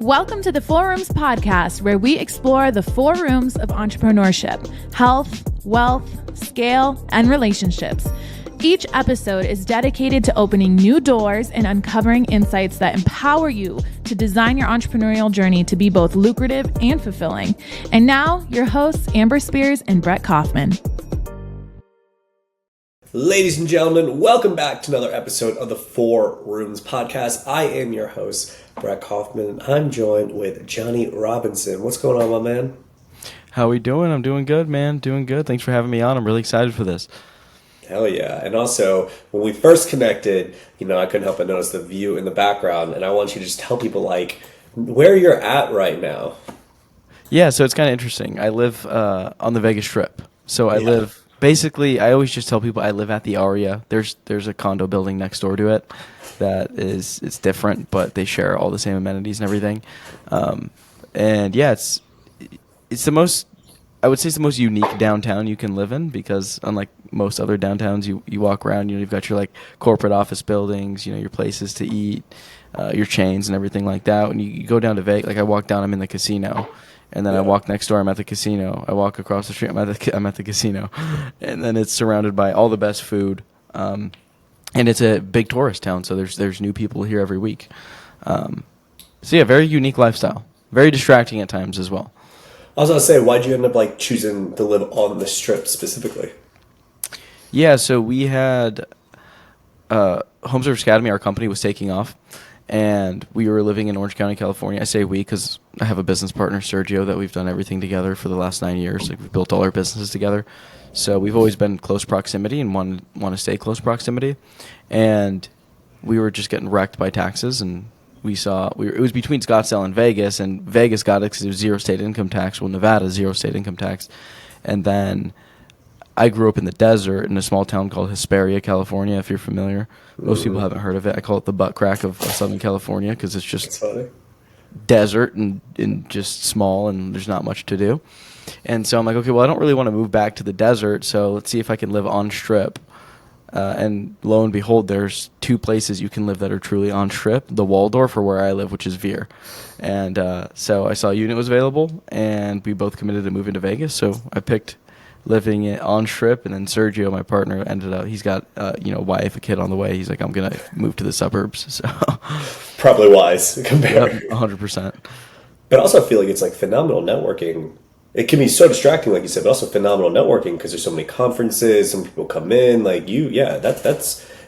Welcome to the Four Rooms podcast, where we explore the four rooms of entrepreneurship: health, wealth, scale, and relationships. Each episode is dedicated to opening new doors and uncovering insights that empower you to design your entrepreneurial journey to be both lucrative and fulfilling. And now, your hosts, Amber Spears and Brett Kaufman. Ladies and gentlemen, welcome back to another episode of the Four Rooms podcast. I am your host, Brett Kaufman. I'm joined with Johnny Robinson. What's going on, my man? How we doing? I'm doing good, man. Doing good. Thanks for having me on. I'm really excited for this. Hell yeah. And also, when we first connected, I couldn't help but notice the view in the background. And I want you to just tell people, where you're at right now. Yeah, so it's kind of interesting. I live on the Vegas Strip. So I live... Basically, I always just tell people I live at the Aria. There's a condo building next door to it it's different, but they share all the same amenities and everything. And yeah, it's the most, I would say it's the most unique downtown you can live in, because unlike most other downtowns, you walk around, you've got your corporate office buildings, your places to eat, your chains and everything like that. When you go down to Vegas, I walk down, I'm in the casino. And then I walk next door, I'm at the casino. I walk across the street, I'm at the casino. And then it's surrounded by all the best food. And it's a big tourist town, so there's new people here every week. So yeah, very unique lifestyle. Very distracting at times as well. I was going to say, why'd you end up choosing to live on the Strip specifically? Yeah, so we had Home Service Academy, our company, was taking off. And we were living in Orange County, California. I say we because I have a business partner, Sergio, that we've done everything together for the last 9 years. We've built all our businesses together. So we've always been in close proximity and want to stay close proximity. And we were just getting wrecked by taxes. And it was between Scottsdale and Vegas got it because it was zero state income tax. Well, Nevada, zero state income tax. And then I grew up in the desert in a small town called Hesperia, California, if you're familiar. Most people haven't heard of it. I call it the butt crack of Southern California because it's just desert and just small, and there's not much to do. And so I'm like, okay, well, I don't really want to move back to the desert, so let's see if I can live on Strip. And lo and behold, there's two places you can live that are truly on Strip, the Waldorf or where I live, which is Veer. And so I saw a unit was available, and we both committed to moving to Vegas, so I picked living it on Strip. And then Sergio, my partner, ended up, he's got wife, a kid on the way. He's like, I'm gonna move to the suburbs. So probably wise compared. 100%. But also I feel like it's phenomenal networking. It can be so distracting, like you said, but also phenomenal networking because there's so many conferences, some people come in, that's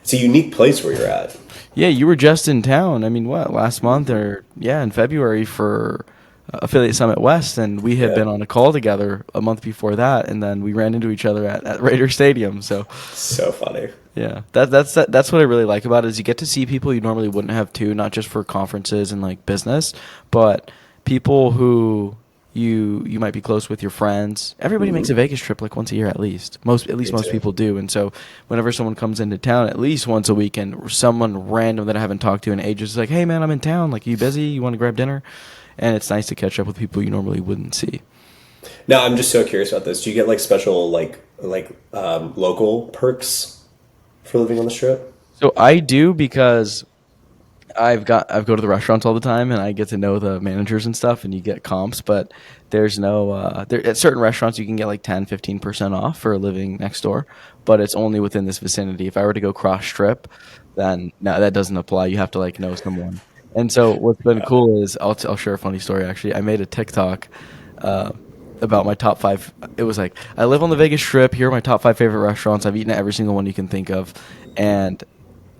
it's a unique place where you're at. Yeah, you were just in town. I mean, last month or in February for Affiliate Summit West, and we had been on a call together a month before that, and then we ran into each other at Raider Stadium. So funny. Yeah, that's what I really like about it, is you get to see people you normally wouldn't have to, not just for conferences and business, but people who you might be close with, your friends. Everybody makes a Vegas trip once a year at least. Most people do. And so whenever someone comes into town at least once a week, and someone random that I haven't talked to in ages is like, hey man, I'm in town. You busy? You want to grab dinner? And it's nice to catch up with people you normally wouldn't see. Now, I'm just so curious about this. Do you get special local perks for living on the Strip? So I do, because I go to the restaurants all the time, and I get to know the managers and stuff, and you get comps. But there's no at certain restaurants you can get 10-15% off for living next door, but it's only within this vicinity. If I were to go cross Strip, then no, that doesn't apply. You have to know someone. And so what's been cool is I'll share a funny story. Actually, I made a TikTok about my top 5. It was I live on the Vegas Strip. Here are my top 5 favorite restaurants. I've eaten at every single one you can think of, and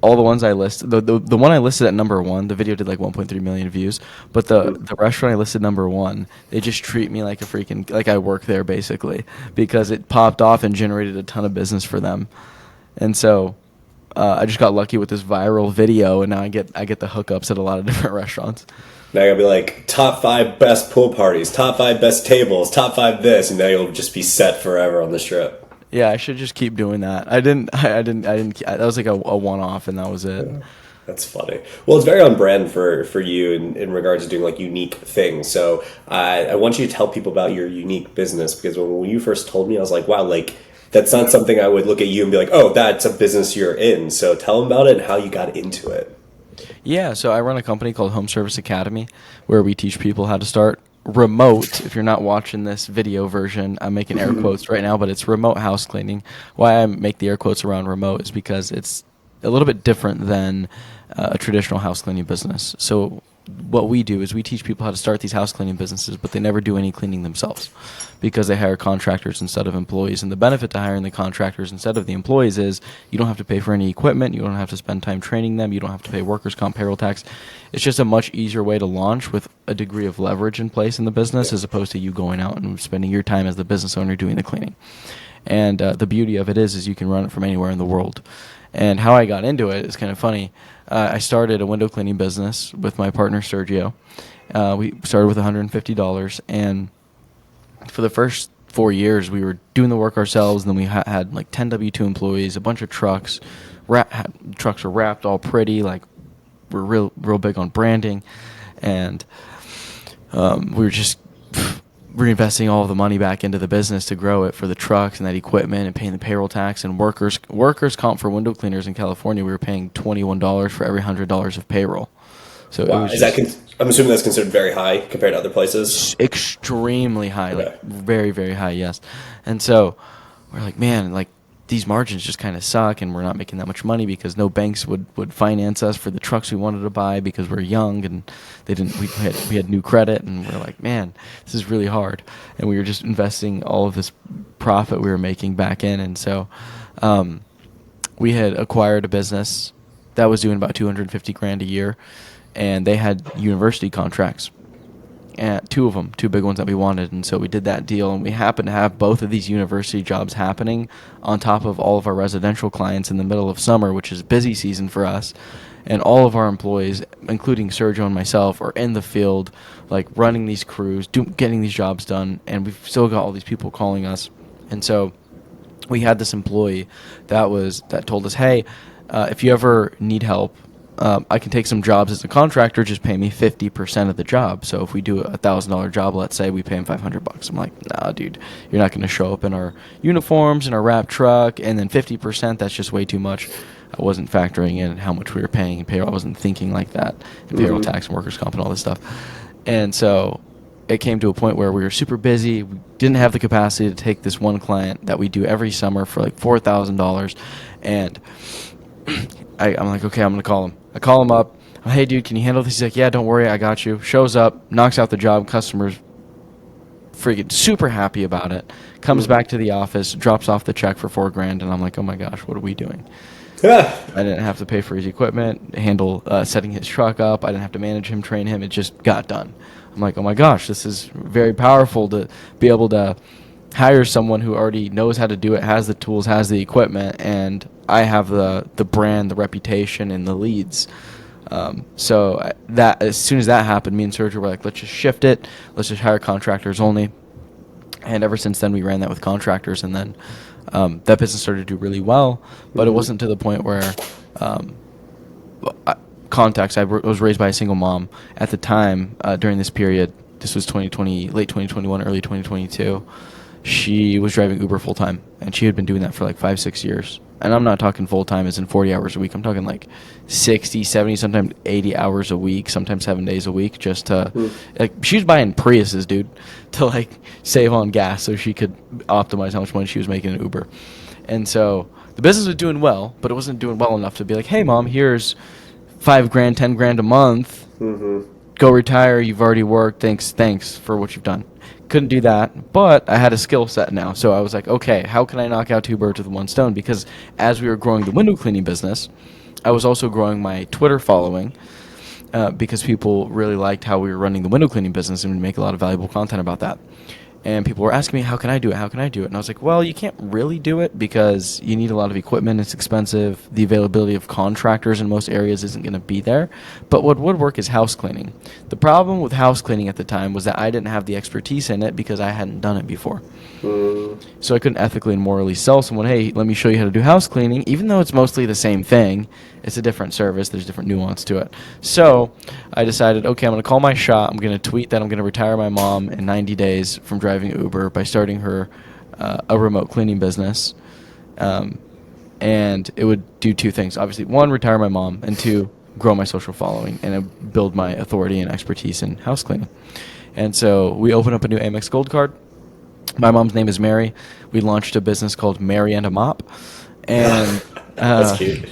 all the ones I list, the one I listed at number 1, the video did 1.3 million views. But the restaurant I listed number 1, they just treat me like a freaking I work there basically, because it popped off and generated a ton of business for them, and so. I just got lucky with this viral video, and now I get the hookups at a lot of different restaurants. Now you're gonna be top 5 best pool parties, top 5 best tables, top 5 this, and now you'll just be set forever on the Strip. Yeah, I should just keep doing that. I didn't. That was a one-off, and that was it. Yeah, that's funny. Well, it's very on brand for you in regards to doing unique things. So I want you to tell people about your unique business, because when you first told me, I was like, wow, that's not something I would look at you and be like, oh, that's a business you're in. So tell them about it and how you got into it. Yeah, so I run a company called Home Service Academy where we teach people how to start remote. If you're not watching this video version, I'm making air quotes right now, but it's remote house cleaning. Why I make the air quotes around remote is because it's a little bit different than a traditional house cleaning business. So what we do is we teach people how to start these house cleaning businesses, but they never do any cleaning themselves because they hire contractors instead of employees. And the benefit to hiring the contractors instead of the employees is you don't have to pay for any equipment. You don't have to spend time training them. You don't have to pay workers' comp, payroll tax. It's just a much easier way to launch with a degree of leverage in place in the business as opposed to you going out and spending your time as the business owner doing the cleaning. And the beauty of it is you can run it from anywhere in the world. And how I got into it is kind of funny. I started a window cleaning business with my partner, Sergio. We started with $150, and for the first 4 years, we were doing the work ourselves, and then we had like 10 W-2 employees, a bunch of trucks. Trucks were wrapped all pretty, like we're real big on branding, and we were just reinvesting all of the money back into the business to grow it for the trucks and that equipment and paying the payroll tax and workers comp for window cleaners in California. We were paying $21 for every $100 of payroll. So Wow. it was I'm assuming that's considered very high compared to other places. extremely high, Okay. like very, very high, yes. And so we're like, man, like these margins just kind of suck, and we're not making that much money because no banks would finance us for the trucks we wanted to buy because we're young and they didn't. We had new credit, and we're like, man, this is really hard. And we were just investing all of this profit we were making back in, and so we had acquired a business that was doing about $250,000 a year, and they had university contracts. And two big ones that we wanted, and so we did that deal, and we happened to have both of these university jobs happening on top of all of our residential clients in the middle of summer, which is busy season for us, and all of our employees, including Sergio and myself, are in the field, like running these crews, getting these jobs done, and we've still got all these people calling us, and so we had this employee that told us, hey, if you ever need help, I can take some jobs as a contractor, just pay me 50% of the job. So if we do a $1,000 job, let's say, we pay him $500. I'm like, nah, dude, you're not going to show up in our uniforms and our wrap truck, and then 50%, that's just way too much. I wasn't factoring in how much we were paying in payroll. I wasn't thinking like that, and payroll tax and workers' comp and all this stuff. And so it came to a point where we were super busy. We didn't have the capacity to take this one client that we do every summer for like $4,000, and I'm like, okay, I'm going to call him. I call him up. Hey, dude, can you handle this? He's like, yeah, don't worry, I got you. Shows up, knocks out the job. Customer's freaking super happy about it. Comes back to the office, drops off the check for $4,000, and I'm like, oh my gosh, what are we doing? I didn't have to pay for his equipment, handle setting his truck up. I didn't have to manage him, train him. It just got done. I'm like, oh my gosh, this is very powerful to be able to hire someone who already knows how to do it, has the tools, has the equipment, and I have the brand, the reputation, and the leads. So that as soon as that happened, me and Sergio were like, let's just shift it. Let's just hire contractors only. And ever since then, we ran that with contractors, and then that business started to do really well. But it wasn't to the point where contacts. I was raised by a single mom at the time. During this period, this was 2020, late 2021, early 2022. She was driving Uber full time, and she had been doing that for like 5-6 years. And I'm not talking full time as in 40 hours a week. I'm talking like 60, 70, sometimes 80 hours a week, sometimes 7 days a week, just to like she was buying Priuses, dude, to like save on gas so she could optimize how much money she was making in Uber. And so the business was doing well, but it wasn't doing well enough to be like, hey mom, here's $5,000, $10,000 a month. Go retire. You've already worked. Thanks for what you've done. Couldn't do that, but I had a skill set now. So I was like, okay, how can I knock out two birds with one stone? Because as we were growing the window cleaning business, I was also growing my Twitter following because people really liked how we were running the window cleaning business, and we make a lot of valuable content about that. And people were asking me, how can I do it? How can I do it? And I was like, well, you can't really do it because you need a lot of equipment. It's expensive. The availability of contractors in most areas isn't going to be there. But what would work is house cleaning. The problem with house cleaning at the time was that I didn't have the expertise in it because I hadn't done it before. So I couldn't ethically and morally sell someone, hey, let me show you how to do house cleaning. Even though it's mostly the same thing, it's a different service. There's different nuance to it. So I decided, okay, I'm going to call my shot. I'm going to tweet that I'm going to retire my mom in 90 days from driving Uber by starting her a remote cleaning business. And it would do two things. Obviously, one, retire my mom, and two, grow my social following and build my authority and expertise in house cleaning. And so we opened up a new Amex Gold card. My mom's name is Mary. We launched a business called Mary and a Mop. And That's cute.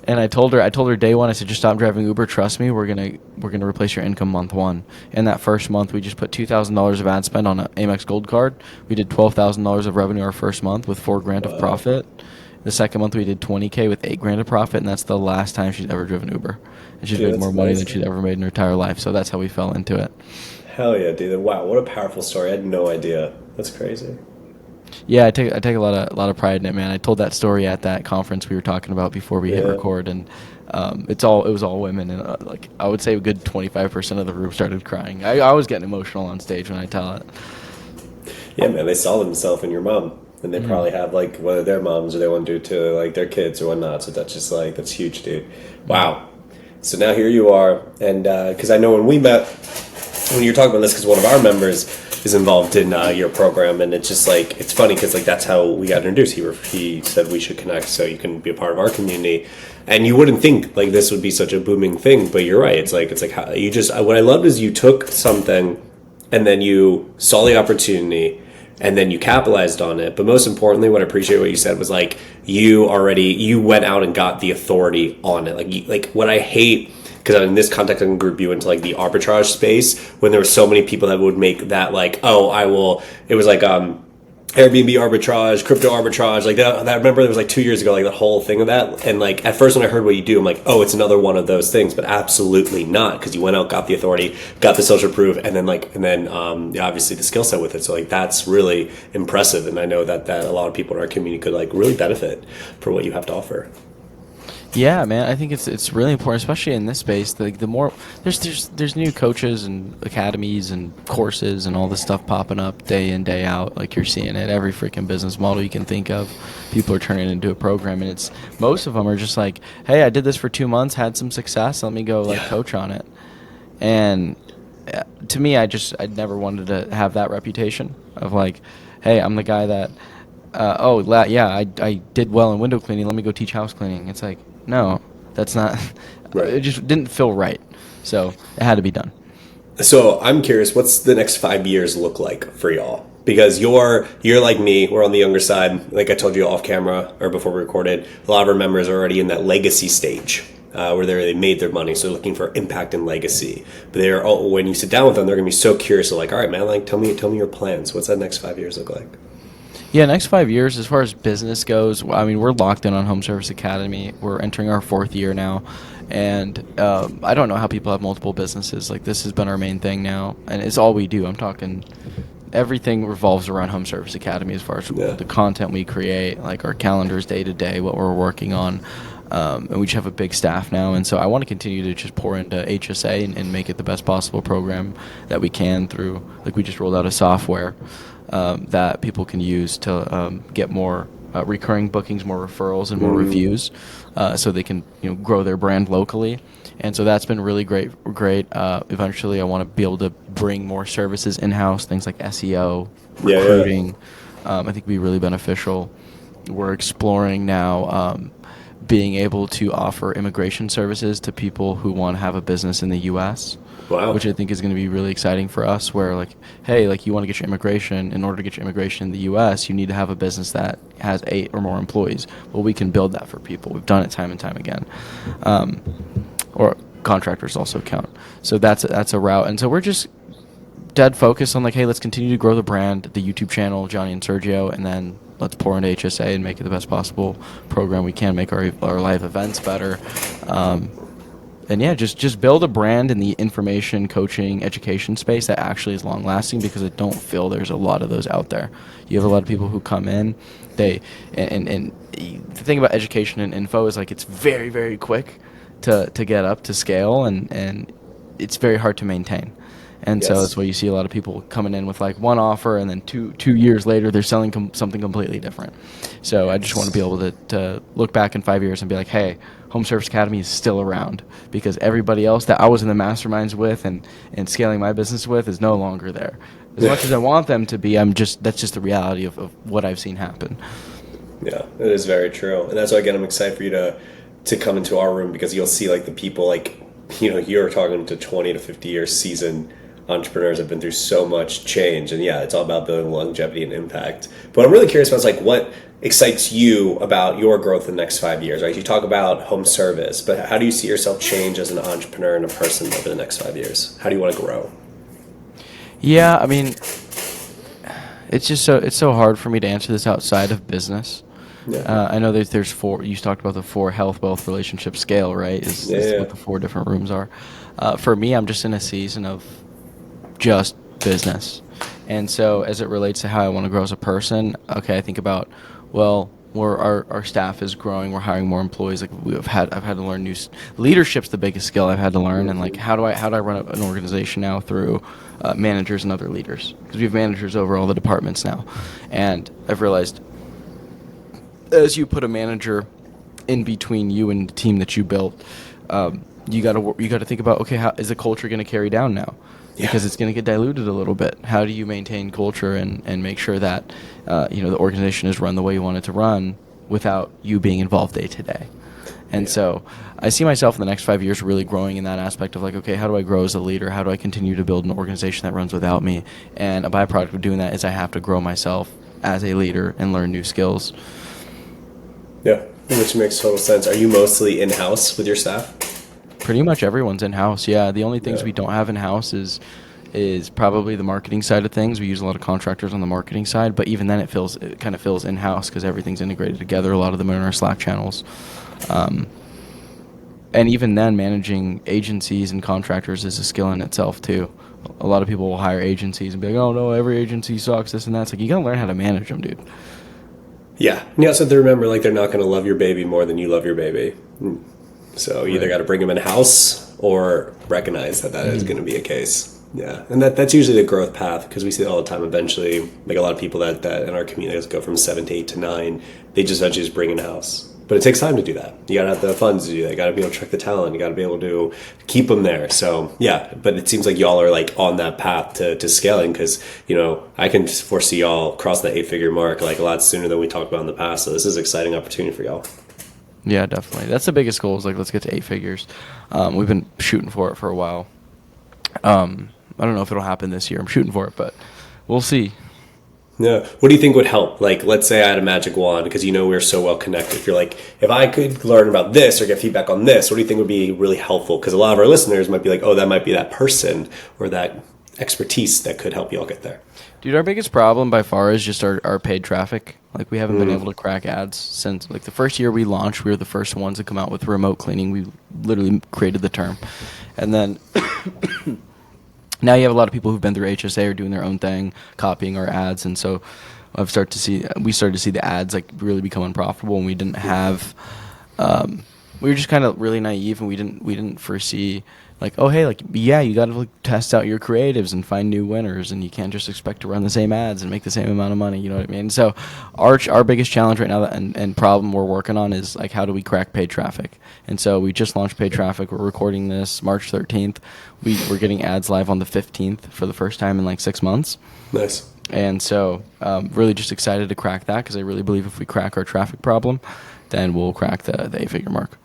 And I told her day one, I said, just stop driving Uber. Trust me, we're gonna replace your income month one. And that first month, we just put $2,000 of ad spend on an Amex Gold card. We did $12,000 of revenue our first month with $4,000 of profit. The second month, we did $20K with $8,000 of profit, and that's the last time she's ever driven Uber. And she's made more money than she's ever made in her entire life. So that's how we fell into it. Hell yeah, dude! Wow, what a powerful story. I had no idea. That's crazy. Yeah, I take a lot of pride in it, man. I told that story at that conference we were talking about before we hit record, and it was all women, and like I would say a good 25% of the room started crying. I was getting emotional on stage when I tell it. Yeah, man, they saw themselves in your mom, and they probably have like one of their moms, or they want to do it to like their kids or whatnot. So that's just like that's huge, dude. Wow. So now here you are, and because I know when we met, when you're talking about this, because one of our members is involved in your program, and it's just like it's funny because like that's how we got introduced. He said we should connect so you can be a part of our community, and you wouldn't think like this would be such a booming thing, but you're right. It's like how you just what I loved is you took something, and then you saw the opportunity, and then you capitalized on it. But most importantly, what I appreciate what you said was like you went out and got the authority on it. Like what I hate. Because in this context, I can group you into like the arbitrage space when there were so many people that would make that like, oh, I will. It was like Airbnb arbitrage, crypto arbitrage, like that. I remember there was like 2 years ago, like the whole thing of that. And like at first when I heard what you do, I'm like, oh, it's another one of those things, but absolutely not, because you went out, got the authority, got the social proof, and then obviously the skill set with it. So like that's really impressive, and I know that a lot of people in our community could like really benefit for what you have to offer. Yeah, man, I think it's really important, especially in this space. The more there's new coaches and academies and courses and all this stuff popping up day in, day out. Like you're seeing it, every freaking business model you can think of, people are turning it into a program, and it's most of them are just like, hey, I did this for 2 months, had some success, let me go coach on it. And to me, I never wanted to have that reputation of like, hey, I'm the guy that I did well in window cleaning, let me go teach house cleaning. It's like, no, that's not. Right. It just didn't feel right, so it had to be done. So I'm curious, what's the next 5 years look like for y'all? Because you're like me, we're on the younger side. Like I told you off camera or before we recorded, a lot of our members are already in that legacy stage where they made their money, so they're looking for impact and legacy. But when you sit down with them, they're gonna be so curious. They're like, all right, man, like tell me your plans. What's that next 5 years look like? Yeah, next 5 years, as far as business goes, I mean, we're locked in on Home Service Academy. We're entering our 4th year now, and I don't know how people have multiple businesses. Like, this has been our main thing now, and it's all we do. I'm talking everything revolves around Home Service Academy as far as the content we create, like our calendars day to day, what we're working on. And we just have a big staff now, and so I want to continue to just pour into HSA and make it the best possible program that we can through, like we just rolled out a software that people can use to get more recurring bookings, more referrals, and more reviews, so they can grow their brand locally. And so that's been really great. Eventually, I want to be able to bring more services in-house, things like SEO, recruiting. I think would be really beneficial. We're exploring now being able to offer immigration services to people who want to have a business in the U.S., which I think is going to be really exciting for us, where like, hey, like you want to get your immigration. In order to get your immigration in the U.S., you need to have a business that has 8 or more employees. Well, we can build that for people. We've done it time and time again. Or contractors also count. So that's a route. And so we're just dead focused on like, hey, let's continue to grow the brand, the YouTube channel, Johnny and Sergio, and then let's pour into HSA and make it the best possible program we can, make our live events better. And yeah, just build a brand in the information, coaching, education space that actually is long lasting, because I don't feel there's a lot of those out there. You have a lot of people who come in, and the thing about education and info is like it's very, very quick to get up to scale, and it's very hard to maintain. And so that's why you see a lot of people coming in with like one offer, and then two years later they're selling something completely different. So I just want to be able to look back in 5 years and be like, hey, Home Service Academy is still around, because everybody else that I was in the masterminds with and scaling my business with is no longer there. As much as I want them to be, that's just the reality of what I've seen happen. Yeah, it is very true. And that's why, again, I'm excited for you to to come into our room because you'll see like the people like, you're talking to 20 to 50 years seasoned entrepreneurs have been through so much change. And yeah, it's all about building longevity and impact. But I'm really curious about like what excites you about your growth in the next 5 years, right? You talk about home service, but how do you see yourself change as an entrepreneur and a person over the next 5 years? How do you want to grow? Yeah, I mean, it's so hard for me to answer this outside of business. Yeah. I know there's four. You talked about the 4 health, wealth, relationship scale, right? Is what the 4 different rooms are. For me, I'm just in a season of just business, and so as it relates to how I want to grow as a person, okay, I think about our staff is growing. We're hiring more employees. Like I've had to learn new leadership's the biggest skill I've had to learn, and like how do I run an organization now through managers and other leaders, because we have managers over all the departments now, and I've realized as you put a manager in between you and the team that you built, you got to think about, okay, how is the culture going to carry down now? Yeah. Because it's going to get diluted a little bit. How do you maintain culture and make sure that the organization is run the way you want it to run without you being involved day to day? And so I see myself in the next 5 years really growing in that aspect of like, okay, how do I grow as a leader? How do I continue to build an organization that runs without me? And a byproduct of doing that is I have to grow myself as a leader and learn new skills. Yeah, which makes total sense. Are you mostly in-house with your staff? Pretty much everyone's in-house, yeah. The only things we don't have in-house is probably the marketing side of things. We use a lot of contractors on the marketing side, but even then it kind of feels in-house because everything's integrated together. A lot of them are in our Slack channels. And even then, managing agencies and contractors is a skill in itself, too. A lot of people will hire agencies and be like, oh, no, every agency sucks, this and that. It's like, you got to learn how to manage them, dude. Yeah. You also have to remember, like, they're not going to love your baby more than you love your baby. So you either got to bring them in-house or recognize that is going to be a case. Yeah. And that's usually the growth path, because we see it all the time. Eventually, like a lot of people that in our communities go from 7 to 8 to 9, they just eventually just bring in-house. But it takes time to do that. You got to have the funds to do that. You got to be able to track the talent. You got to be able to keep them there. So yeah, but it seems like y'all are like on that path to scaling, because, I can foresee y'all cross the 8-figure mark like a lot sooner than we talked about in the past. So this is an exciting opportunity for y'all. Yeah, definitely. That's the biggest goal, is like, let's get to 8 figures. We've been shooting for it for a while. I don't know if it'll happen this year. I'm shooting for it, but we'll see. Yeah. What do you think would help? Like, let's say I had a magic wand, because we're so well connected. If you're like, if I could learn about this or get feedback on this, what do you think would be really helpful? Because a lot of our listeners might be like, oh, that might be that person or that expertise that could help y'all get there. Dude, our biggest problem by far is just our paid traffic. Like, we haven't been able to crack ads since, like, the first year we launched. We were the first ones to come out with remote cleaning. We literally created the term. And then now you have a lot of people who've been through HSA or doing their own thing, copying our ads. And so we started to see the ads, like, really become unprofitable, and we didn't have we were just kind of really naive, and we didn't foresee, like, oh, hey, like, yeah, you got to like test out your creatives and find new winners, and you can't just expect to run the same ads and make the same amount of money. You know what I mean? So our biggest challenge right now and problem we're working on is, like, how do we crack paid traffic? And so we just launched paid traffic. We're recording this March 13th. We're getting ads live on the 15th for the first time in like 6 months. Nice. And so really just excited to crack that, because I really believe if we crack our traffic problem, then we'll crack the 8-figure mark.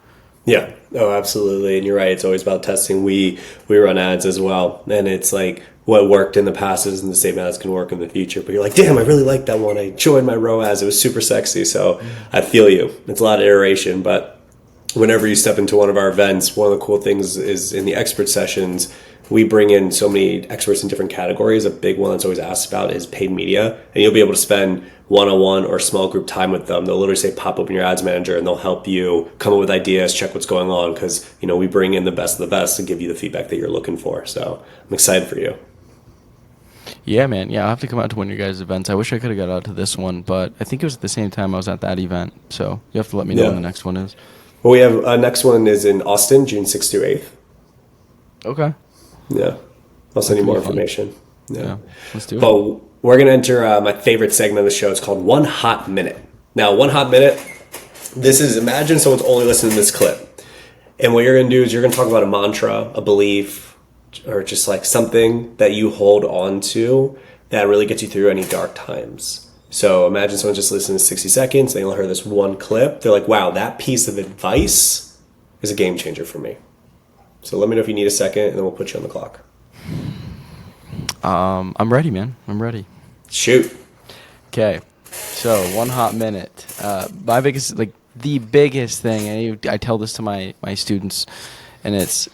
Yeah. Oh, absolutely. And you're right. It's always about testing. We run ads as well. And it's like, what worked in the past isn't the same ads can work in the future. But you're like, damn, I really like that one. I joined my ROAS. It was super sexy. So I feel you. It's a lot of iteration. But whenever you step into one of our events, one of the cool things is in the expert sessions, we bring in so many experts in different categories. A big one that's always asked about is paid media. And you'll be able to spend one-on-one or small group time with them. They'll literally say, pop open your ads manager, and they'll help you come up with ideas, check what's going on, because, we bring in the best of the best to give you the feedback that you're looking for. So I'm excited for you. Yeah, man. Yeah, I'll have to come out to one of your guys' events. I wish I could have got out to this one, but I think it was at the same time I was at that event. So you have to let me know when the next one is. Well, we have next one is in Austin, June 6th through 8th. Okay. Yeah. I'll send you more information. Yeah. Let's do it. But we're going to enter my favorite segment of the show. It's called One Hot Minute. Now, 1 hot minute, this is, imagine someone's only listening to this clip. And what you're going to do is you're going to talk about a mantra, a belief, or just like something that you hold on to that really gets you through any dark times. So imagine someone just listening to 60 seconds. They only heard this one clip. They're like, wow, that piece of advice is a game changer for me. So let me know if you need a second, and then we'll put you on the clock. I'm ready, man. I'm ready. Shoot. Okay. So 1 hot minute. My biggest, like the biggest thing, and I tell this to my students, and it's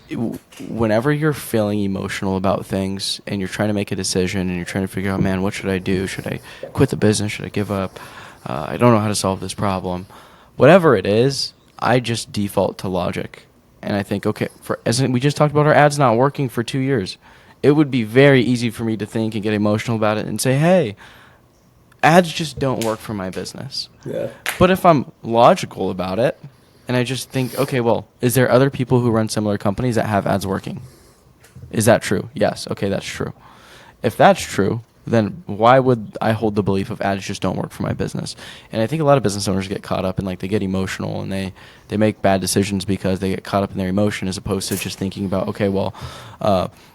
whenever you're feeling emotional about things and you're trying to make a decision and you're trying to figure out, man, what should I do? Should I quit the business? Should I give up? I don't know how to solve this problem. Whatever it is, I just default to logic. And I think, okay, as we just talked about our ads not working for 2 years, it would be very easy for me to think and get emotional about it and say, hey, ads just don't work for my business. Yeah. But if I'm logical about it and I just think, okay, well, is there other people who run similar companies that have ads working? Is that true? Yes. Okay, that's true. If that's true, then why would I hold the belief of ads just don't work for my business? And I think a lot of business owners get caught up in, like, they get emotional and they make bad decisions because they get caught up in their emotion as opposed to just thinking about, okay, well,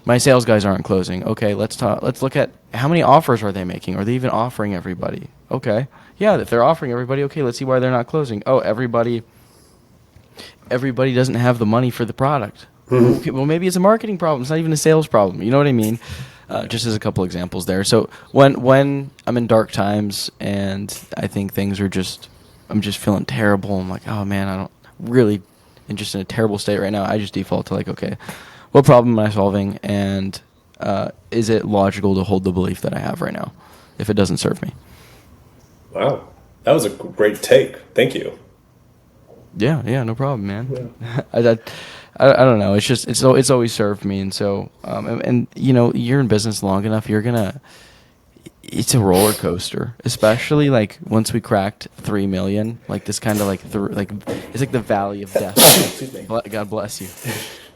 my sales guys aren't closing. Okay, let's look at how many offers are they making? Are they even offering everybody? Okay. Yeah, if they're offering everybody, okay, let's see why they're not closing. Oh, everybody doesn't have the money for the product. Mm-hmm. Okay, well, maybe it's a marketing problem. It's not even a sales problem. You know what I mean? Just as a couple examples there. So when I'm in dark times and I think things are I'm just feeling terrible. I'm like, oh man, I don't really, I'm just in a terrible state right now. I just default to, like, okay, what problem am I solving? And is it logical to hold the belief that I have right now if it doesn't serve me? Wow. That was a great take. Thank you. Yeah, no problem, man. Yeah. I don't know. It's just it's always served me, and so and you know, you're in business long enough, it's a roller coaster, especially like once we cracked 3 million, like this kind of like it's like the valley of death. Excuse me. God bless you.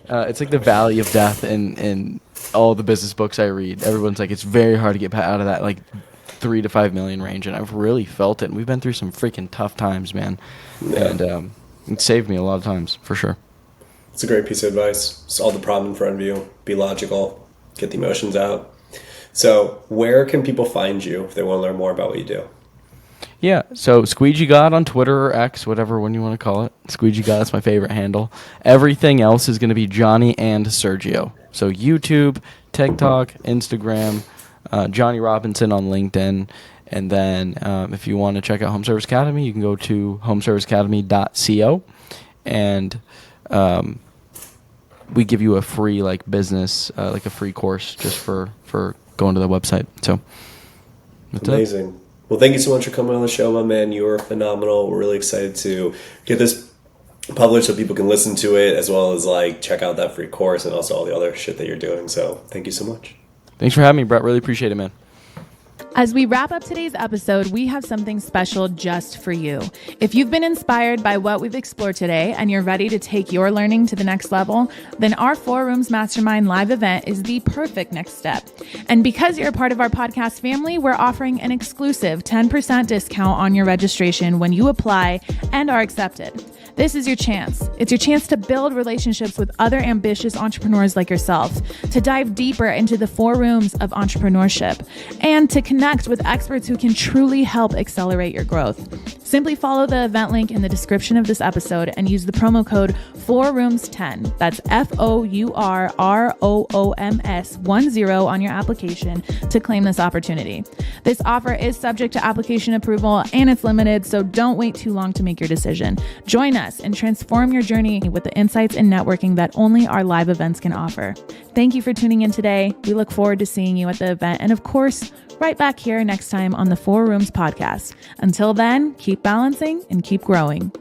It's like the valley of death in all the business books I read. Everyone's like, it's very hard to get out of that like 3 to 5 million range, and I've really felt it. And we've been through some freaking tough times, man, Yeah. and it saved me a lot of times for sure. It's a great piece of advice. Solve the problem in front of you. Be logical. Get the emotions out. So where can people find you if they want to learn more about what you do? Yeah, so Squeegee God on Twitter or X, whatever one you want to call it. Squeegee God, that's my favorite handle. Everything else is going to be Johnny and Sergio. So YouTube, TikTok, Instagram, Johnny Robinson on LinkedIn. And then if you want to check out Home Service Academy, you can go to homeserviceacademy.co. And we give you a free business, a free course just for going to the website. So that's amazing. It. Well, thank you so much for coming on the show, my man. You are phenomenal. We're really excited to get this published so people can listen to it, as well as check out that free course and also all the other shit that you're doing. So thank you so much. Thanks for having me, Brett. Really appreciate it, man. As we wrap up today's episode, we have something special just for you. If you've been inspired by what we've explored today and you're ready to take your learning to the next level, then our 4 Rooms Mastermind live event is the perfect next step. And because you're a part of our podcast family, we're offering an exclusive 10% discount on your registration when you apply and are accepted. This is your chance. It's your chance to build relationships with other ambitious entrepreneurs like yourself, to dive deeper into the 4 rooms of entrepreneurship, and to connect with experts who can truly help accelerate your growth. Simply follow the event link in the description of this episode and use the promo code 4rooms10. That's FOURROOMS10 on your application to claim this opportunity. This offer is subject to application approval and it's limited, so don't wait too long to make your decision. Join us and transform your journey with the insights and networking that only our live events can offer. Thank you for tuning in today. We look forward to seeing you at the event and, of course, right back here next time on the 4 Rooms podcast. Until then, keep balancing and keep growing.